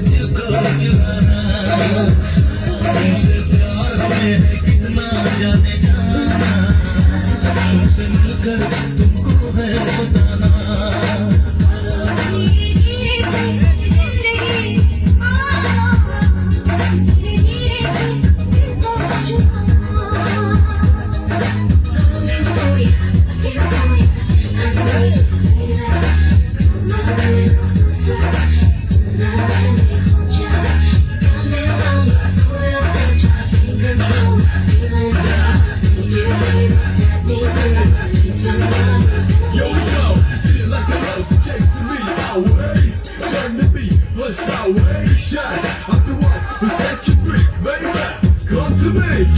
दिल को चुराना, तुमसे प्यार में है कितना जाने जाना, तुमसे मिलकर तुमको है बताना।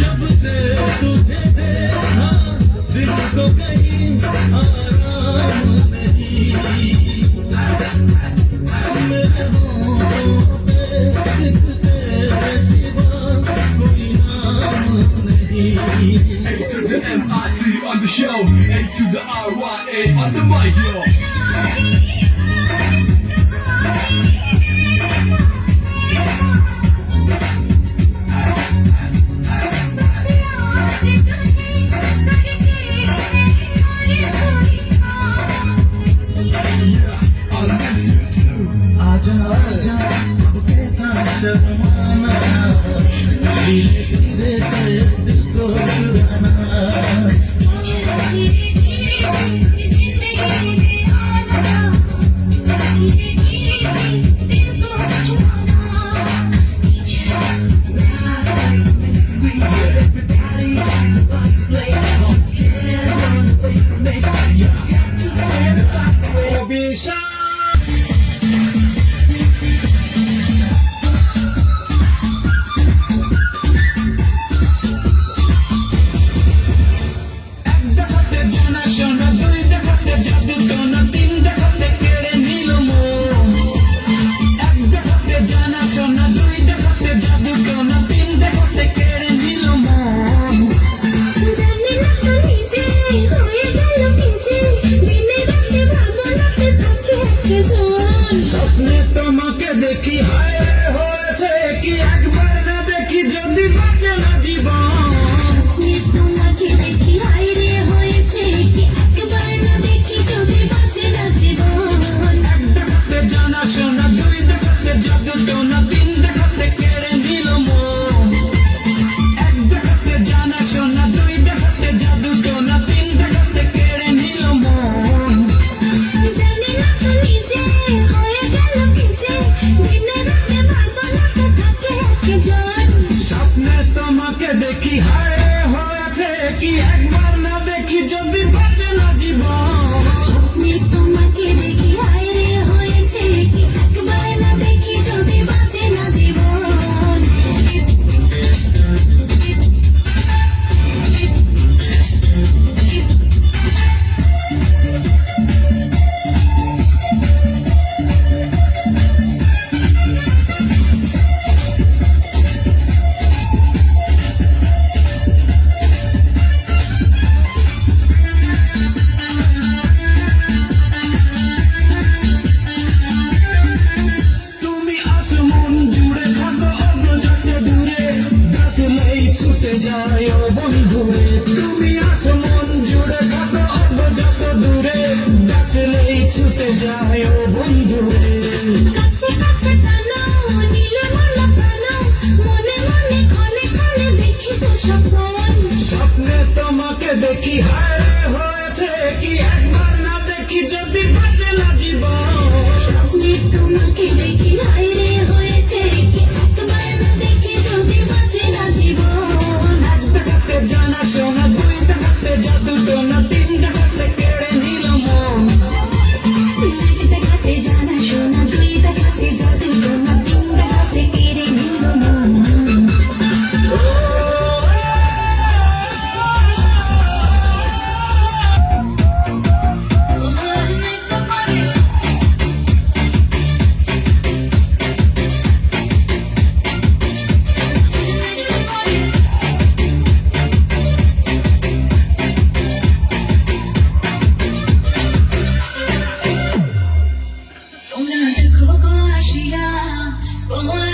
जब से तुझे देखा दिल को कहीं आराम नहीं, मेरे होठों पे एक तेरे सिवा कोई नाम नहीं। A to the M-I-T on the show, A to the R-Y-A on the mic, yo. आजा आजा अब कैसा शर्माना, धीरे धीरे से दिल को चुराना। স্বপ্নে তোমাকে দেখি হায় হয়েছে কি একবার না দেখি যদি বাঁচে না জীবন। স্বপ্নে তোমাকে দেখি হায় রে হয়েছে কি একবার না দেখি যদি বাঁচে না জীবন। এক দেখাতে জানা শোনা, দুই দেখাতে জাদু টোনা, তিন দেখাতে কেড়ে নিল মন। এক দেখাতে জানা শোনা, দুই দেখাতে জাদু টোনা, তিন দেখাতে কেড়ে নিল মন। জানি না তো নিজে হয়ে গেল কিচে, দিনে রাতে ভাবনাতে থাকে একজন। স্বপ্নে তোমাকে দেখি হায় হয়েছে কি একবার না দেখি যদি বাঁচে না জীবন। স্বপ্নে তোমাকে দেখি হায় রে হয়েছে কি একবার না দেখি যদি বাঁচে না জীবন। তুমি আসমান জুড়ে থাকো অগো যত দূরে, ডাকলেই ছুটে যায় ও বন্ধুরে। তুমি আসমান জুড়ে থাকো অগো যত দূরে, ডাকলেই ছুটে যায় ও বন্ধুরে। কাছে কাছে টানো নীল মালা প্রাণ, মনে মনে ক্ষণে ক্ষণে দেখি যে স্বপ্ন। স্বপ্নে তোমাকে দেখি হায় হয়েছে কি একবার না দেখি যদি বাঁচে না জীবন। স্বপ্নে তোমাকে দেখি হায় রে হয়েছে কি একবার না দেখি যদি বাঁচে না জীবন। এক দেখাতে জানা শোনা, দুই দেখাতে জাদু টোনা, তিন দেখাতে কেড়ে নিল মন। এক দেখাতে জানা শোনা, দুই দেখাতে জাদু টোনা, তিন দেখাতে কেড়ে নিল মন। তোমরা দেখো গো আসিয়া কোমল